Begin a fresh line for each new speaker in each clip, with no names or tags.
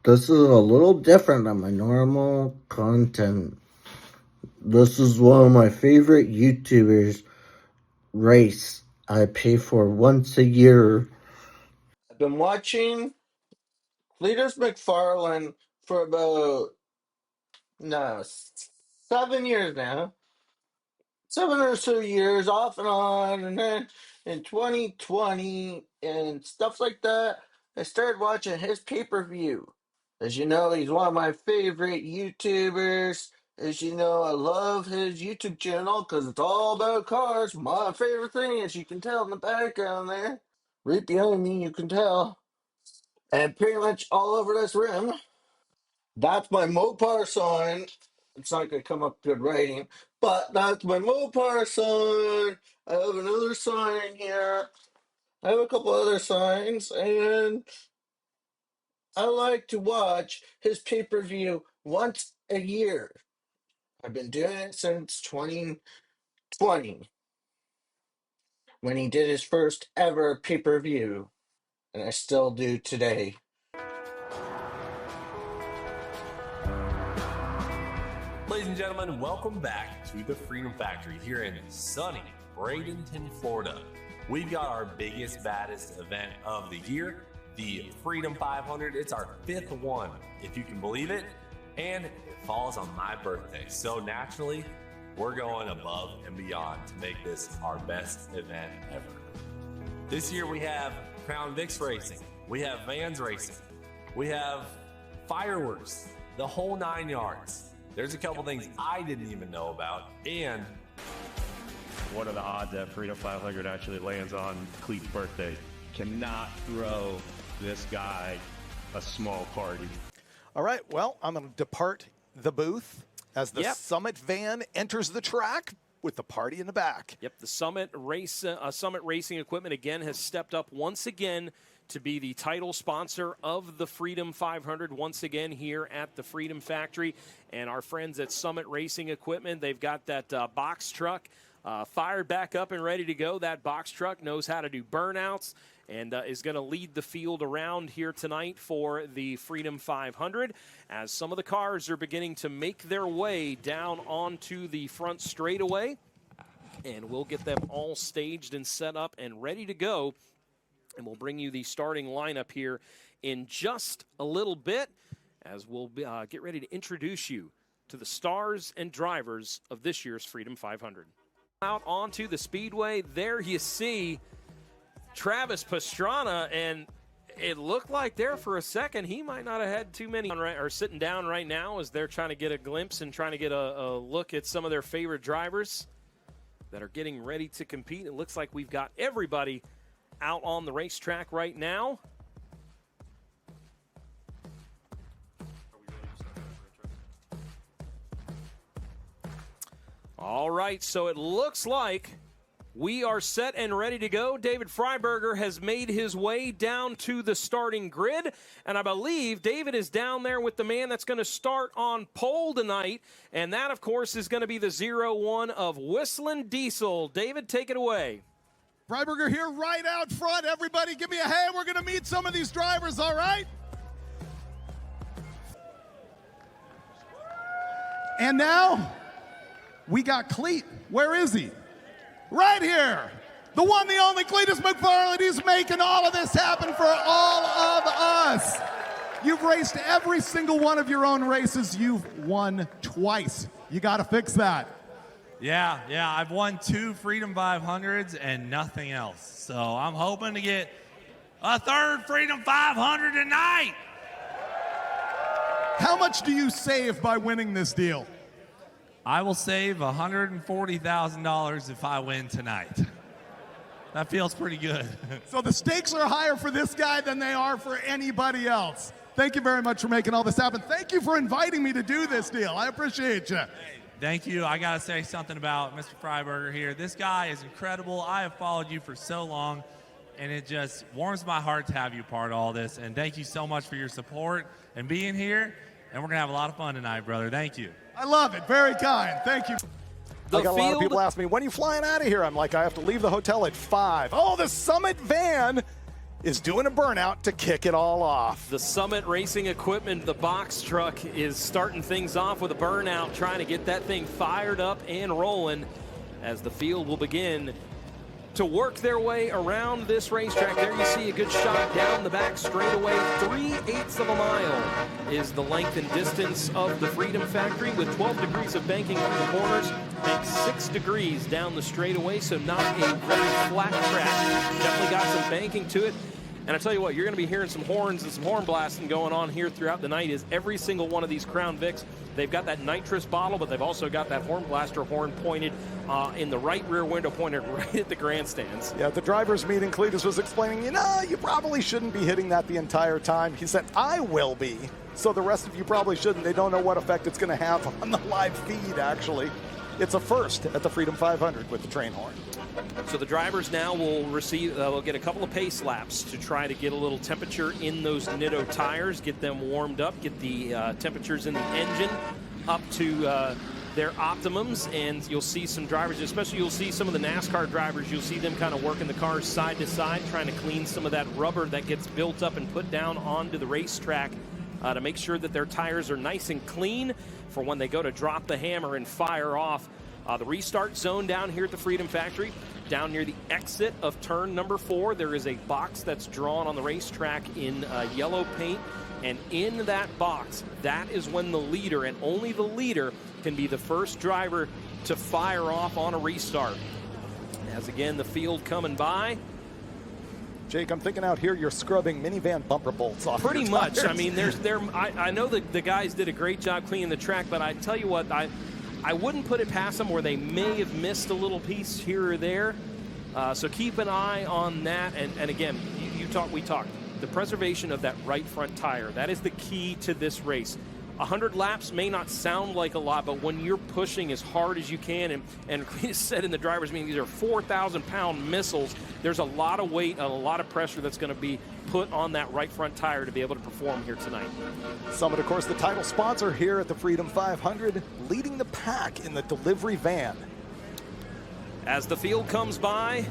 This is a little different than my normal content. This is one of my favorite YouTubers race I pay for once a year. I've been watching Cletus McFarlane for about 7 years now. 7 or so years off and on, and then in 2020 and stuff like that, I started watching his pay-per-view. As you know, he's one of my favorite YouTubers. As you know, I love his YouTube channel because it's all about cars. My favorite thing, as you can tell in the background there, right behind me, you can tell, and pretty much all over this rim. That's my Mopar sign. It's not going to come up good writing, but that's my Mopar sign. I have another sign here. I have a couple other signs, and I like to watch his pay-per-view once a year. I've been doing it since 2020 when he did his first ever pay-per-view, and I still do today.
Ladies and gentlemen, welcome back to the Freedom Factory here in sunny Bradenton, Florida. We've got our biggest, baddest event of the year, the Freedom 500. It's our 5th one, if you can believe it, and it falls on my birthday. So naturally, we're going above and beyond to make this our best event ever. This year we have Crown Vics racing, we have Vans racing, we have fireworks, the whole 9 yards. There's a couple things I didn't even know about, and
what are the odds that Freedom 500 actually lands on Cleet's birthday? Cannot throw this guy a small party.
All right, well, I'm going to depart the booth as the Summit van enters the track with the party in the back.
Yep, the Summit Racing Equipment again has stepped up once again to be the title sponsor of the Freedom 500 once again here at the Freedom Factory. And our friends at Summit Racing Equipment, they've got that box truck fired back up and ready to go. That box truck knows how to do burnouts and is going to lead the field around here tonight for the Freedom 500 as some of the cars are beginning to make their way down onto the front straightaway. And we'll get them all staged and set up and ready to go. And we'll bring you the starting lineup here in just a little bit as we'll get ready to introduce you to the stars and drivers of this year's Freedom 500. Out onto the speedway, there you see Travis Pastrana, and it looked like there for a second he might not have had too many or sitting down right now as they're trying to get a glimpse and trying to get a look at some of their favorite drivers that are getting ready to compete. It looks like we've got everybody out on the racetrack right now. All right, so it looks like we are set and ready to go. David Freiberger has made his way down to the starting grid, and I believe David is down there with the man that's going to start on pole tonight, and that, of course, is going to be the 01 of Whistling Diesel. David, take it away.
Freiberger here right out front. Everybody give me a hand. We're going to meet some of these drivers, all right? And now we got Cleet. Where is he? Right here. The one, the only Cleetus McFarlane. He's making all of this happen for all of us. You've raced every single one of your own races. You've won twice. You got to fix that.
Yeah, I've won 2 Freedom 500s and nothing else. So I'm hoping to get a 3rd Freedom 500 tonight.
How much do you save by winning this deal?
I will save $140,000 if I win tonight. That feels pretty good.
So the stakes are higher for this guy than they are for anybody else. Thank you very much for making all this happen. Thank you for inviting me to do this deal. I appreciate you.
Hey, thank you. I got to say something about Mr. Freiberger here. This guy is incredible. I have followed you for so long, and it just warms my heart to have you part of all this. And thank you so much for your support and being here. And we're going to have a lot of fun tonight, brother. Thank you.
I love it. Very kind. Thank you.
I got a lot of people ask me, when are you flying out of here? I'm like, I have to leave the hotel at 5. Oh, the Summit van is doing a burnout to kick it all off.
The Summit Racing Equipment, the box truck, is starting things off with a burnout, trying to get that thing fired up and rolling as the field will begin to work their way around this racetrack. There you see a good shot down the back straightaway. 3/8 of a mile is the length and distance of the Freedom Factory, with 12 degrees of banking through the corners and 6 degrees down the straightaway, so not a very flat track. Definitely got some banking to it. And I tell you what, you're going to be hearing some horns and some horn blasting going on here throughout the night. Is every single one of these Crown Vics, they've got that nitrous bottle, but they've also got that horn blaster horn pointed in the right rear window, pointed right at the grandstands.
Yeah, at the driver's meeting, Cletus was explaining, you probably shouldn't be hitting that the entire time. He said, I will be. So the rest of you probably shouldn't. They don't know what effect it's going to have on the live feed, actually. It's a first at the Freedom 500 with the train horn.
So the drivers now will receive, will get a couple of pace laps to try to get a little temperature in those Nitto tires, get them warmed up, get the temperatures in the engine up to their optimums. And you'll see some drivers, especially you'll see some of the NASCAR drivers, you'll see them kind of working the cars side to side, trying to clean some of that rubber that gets built up and put down onto the racetrack to make sure that their tires are nice and clean for when they go to drop the hammer and fire off. The restart zone down here at the Freedom Factory, down near the exit of turn number 4, there is a box that's drawn on the racetrack in yellow paint. And in that box, that is when the leader, and only the leader, can be the first driver to fire off on a restart. As again, the field coming by.
Jake, I'm thinking out here you're scrubbing minivan bumper bolts off.
Pretty
your
much.
tires.
I mean, I know that the guys did a great job cleaning the track, but I tell you what, I wouldn't put it past them where they may have missed a little piece here or there. So keep an eye on that. And again, we talked. The preservation of that right front tire, that is the key to this race. 100 laps may not sound like a lot, but when you're pushing as hard as you can, and Cletus said in the driver's meeting, these are 4,000-pound missiles. There's a lot of weight and a lot of pressure that's going to be put on that right front tire to be able to perform here tonight.
Summit, of course, the title sponsor here at the Freedom 500, leading the pack in the delivery van.
As the field comes by,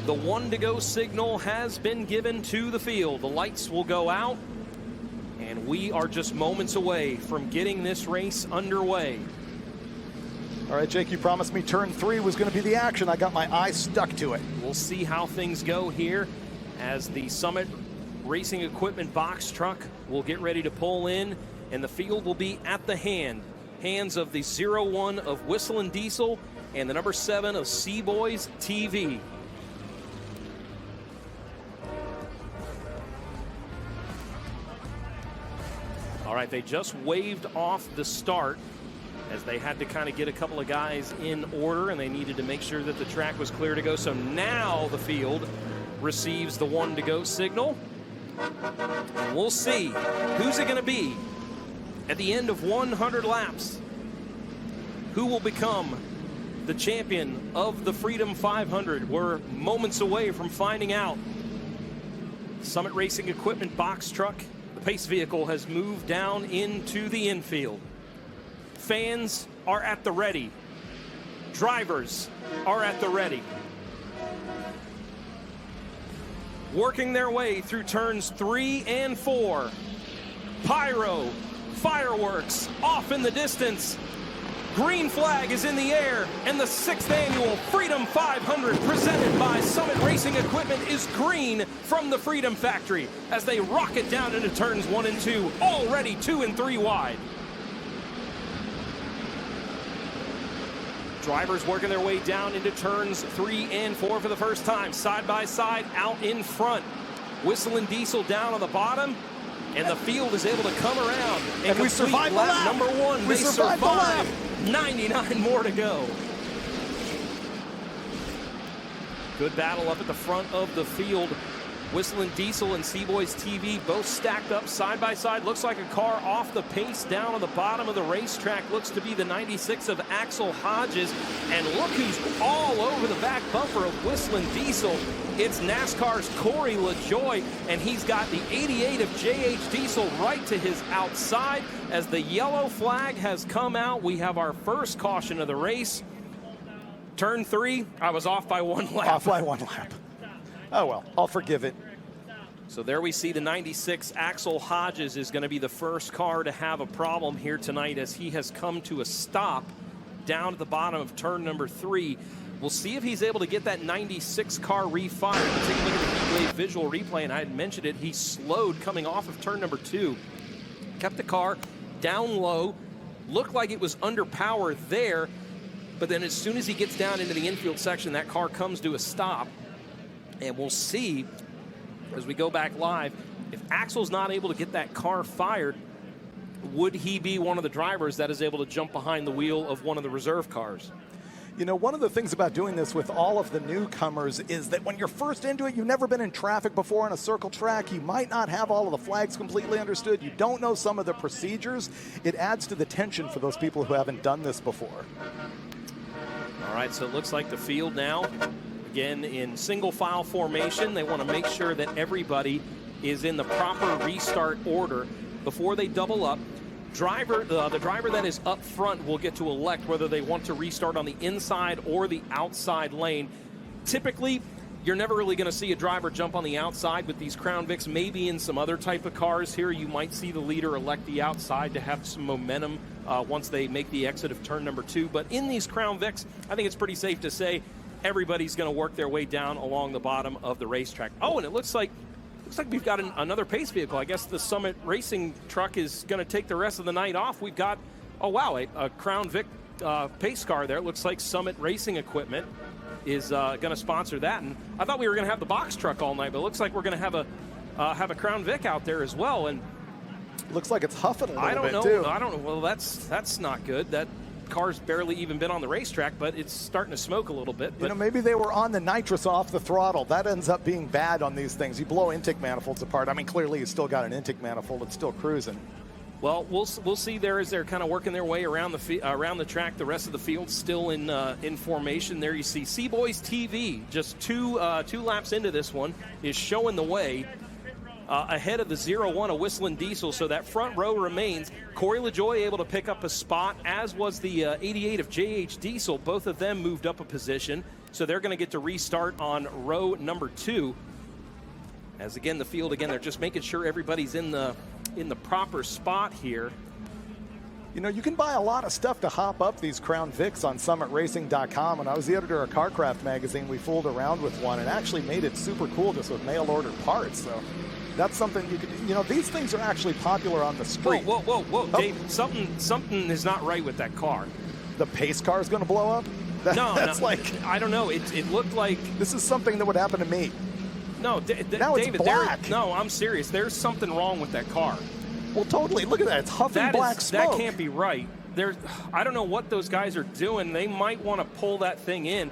the 1 to go signal has been given to the field. The lights will go out, and we are just moments away from getting this race underway.
All right, Jake, you promised me turn 3 was going to be the action. I got my eye stuck to it.
We'll see how things go here as the Summit Racing Equipment box truck will get ready to pull in, and the field will be at the hands of the 01 of Whistling Diesel and the number 7 of Seaboys TV. All right, they just waved off the start as they had to kind of get a couple of guys in order, and they needed to make sure that the track was clear to go. So now the field receives the 1 to go signal. And we'll see who's it going to be at the end of 100 laps. Who will become the champion of the Freedom 500? We're moments away from finding out. Summit Racing Equipment box truck, the pace vehicle, has moved down into the infield. Fans are at the ready. Drivers are at the ready. Working their way through turns 3 and 4. Pyro, fireworks off in the distance. Green flag is in the air, and the 6th annual Freedom 500 presented by Summit Racing Equipment is green from the Freedom Factory as they rocket down into turns 1 and 2, already 2 and 3 wide. Drivers working their way down into turns 3 and 4 for the first time, side by side out in front. Whistling Diesel down on the bottom, and the field is able to come around and
we survived the lap.
Number 1.
We survived the lap.
99 more to go. Good battle up at the front of the field. Whistling Diesel and Seaboys TV both stacked up side by side. Looks like a car off the pace down on the bottom of the racetrack. Looks to be the 96 of Axel Hodges. And look who's all over the back bumper of Whistling Diesel. It's NASCAR's Corey LaJoie, and he's got the 88 of JH Diesel right to his outside. As the yellow flag has come out, we have our first caution of the race. Turn 3, I was off by 1 lap.
Off by 1 lap. Oh, well, I'll forgive it.
So there we see the 96. Axel Hodges is going to be the first car to have a problem here tonight as he has come to a stop down at the bottom of turn number 3. We'll see if he's able to get that 96 car refired. We'll take a look at the heat wave visual replay, and I had mentioned it. He slowed coming off of turn number 2. Kept the car down low. Looked like it was under power there, but then as soon as he gets down into the infield section, that car comes to a stop. And we'll see, as we go back live, if Axel's not able to get that car fired, would he be one of the drivers that is able to jump behind the wheel of one of the reserve cars?
You know, one of the things about doing this with all of the newcomers is that when you're first into it, you've never been in traffic before on a circle track, you might not have all of the flags completely understood, you don't know some of the procedures. It adds to the tension for those people who haven't done this before.
All right, so it looks like the field now, again, in single file formation. They want to make sure that everybody is in the proper restart order before they double up. The driver that is up front will get to elect whether they want to restart on the inside or the outside lane. Typically, you're never really going to see a driver jump on the outside with these Crown Vics. Maybe in some other type of cars here, you might see the leader elect the outside to have some momentum once they make the exit of turn number 2. But in these Crown Vics, I think it's pretty safe to say everybody's going to work their way down along the bottom of the racetrack. Oh, and it looks like we've got another pace vehicle. I guess the Summit Racing truck is going to take the rest of the night off. We've got, oh wow, a Crown Vic pace car there. It looks like Summit Racing Equipment is going to sponsor that. And I thought we were going to have the box truck all night, but it looks like we're going to have a Crown Vic out there as well. And
looks like it's huffing a little bit too.
I don't know. Well, that's not good. That car's barely even been on the racetrack, but it's starting to smoke a little bit. But
you know, maybe they were on the nitrous off the throttle. That ends up being bad on these things. You blow intake manifolds apart. I mean, clearly you still got an intake manifold. It's still cruising.
Well, we'll see there as they're kind of working their way around the track. The rest of the field still in formation. There you see C-Boys TV, just two laps into this one, is showing the way. Ahead of the 0-1 of Whistling Diesel, so that front row remains. Corey LaJoie able to pick up a spot, as was the 88 of JH Diesel. Both of them moved up a position, so they're going to get to restart on row number 2. As again, the field, they're just making sure everybody's in the proper spot here.
You know, you can buy a lot of stuff to hop up these Crown Vics on SummitRacing.com. When I was the editor of CarCraft magazine, we fooled around with one and actually made it super cool just with mail-order parts. So that's something you could, you know, these things are actually popular on the street.
Whoa,
Oh.
Dave, something is not right with that car.
The pace car is going to blow up? That's
no,
like,
I don't know. It looked like
this is something that would happen to me.
No,
now
David,
it's black.
No, I'm serious. There's something wrong with that car.
Well, totally. Look at that. It's huffing black smoke.
That can't be right. I don't know what those guys are doing. They might want to pull that thing in.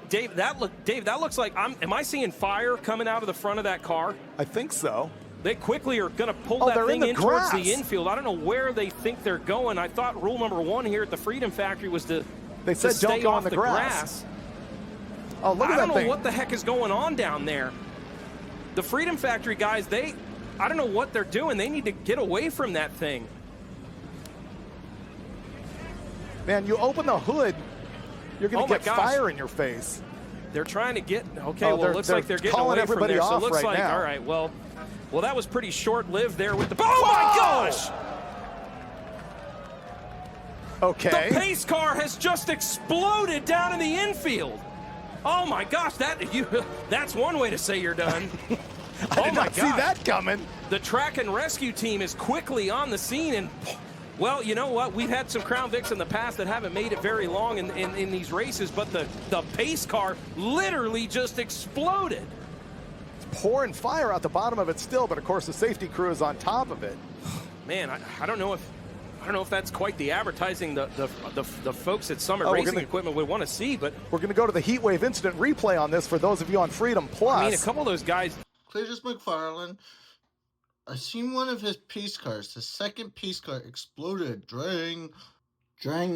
Dave, that looks like am I seeing fire coming out of the front of that car?
I think so.
They quickly are going to pull that thing in towards the infield. I don't know where they think they're going. I thought rule number 1 here at the Freedom Factory was to
don't go
off
on the grass. Oh, look at that thing.
I don't know what the heck is going on down there. The Freedom Factory guys, I don't know what they're doing. They need to get away from that thing.
Man, you open the hood, you're going to get fire in your face.
They're trying to get, it looks like they're getting away from there. So it looks like, all right, well, that was pretty short-lived there with the, oh my gosh!
Okay.
The pace car has just exploded down in the infield. Oh my gosh, that's one way to say you're done.
I did not see that coming.
The track and rescue team is quickly on the scene, and well, you know what? We've had some Crown Vics in the past that haven't made it very long in these races, but the pace car literally just exploded.
It's pouring fire out the bottom of it still, but of course the safety crew is on top of it.
Man, I don't know if that's quite the advertising the folks at Summit Racing Equipment would want to see, but
we're going to go to the heat wave incident replay on this for those of you on Freedom Plus.
I mean, a couple of those guys.
Cletus McFarland, I seen one of his pace cars. The second pace car exploded during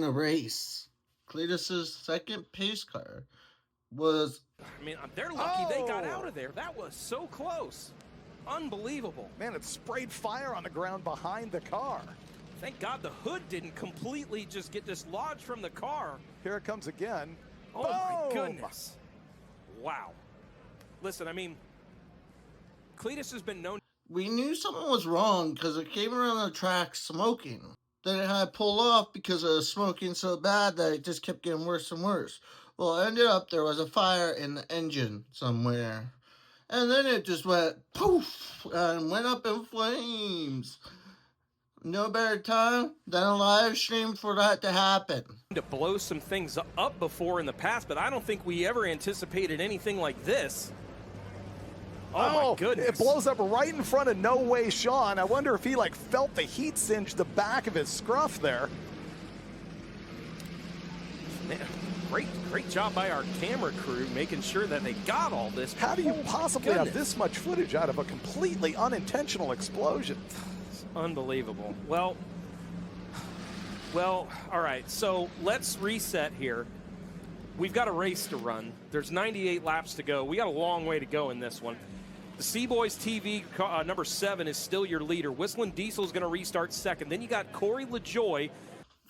the race. Cletus's second pace car was.
I mean, they're lucky they got out of there. That was so close. Unbelievable.
Man, it sprayed fire on the ground behind the car.
Thank God the hood didn't completely just get dislodged from the car.
Here it comes again.
Oh, my goodness. Wow. Listen, I mean, Cletus has been known.
We knew something was wrong because it came around the track smoking. Then it had pulled off because it was smoking so bad that it just kept getting worse and worse. Well, it ended up there was a fire in the engine somewhere. And then it just went poof and went up in flames. No better time than a live stream for that to happen.
To blow some things up before in the past, but I don't think we ever anticipated anything like this. Oh, my goodness.
It blows up right in front of No Way Sean. I wonder if he felt the heat singe the back of his scruff there.
Man, great job by our camera crew making sure that they got all this.
How do you possibly have this much footage out of a completely unintentional explosion?
It's unbelievable. Well, all right, so let's reset here. We've got a race to run. There's 98 laps to go. We got a long way to go in this one. The Seaboys TV number 7 is still your leader. Whistling Diesel is going to restart second. Then you got Corey LaJoy.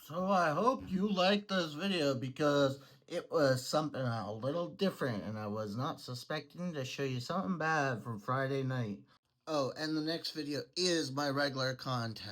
So I hope you liked this video because it was something a little different and I was not suspecting to show you something bad from Friday night. Oh, and the next video is my regular content.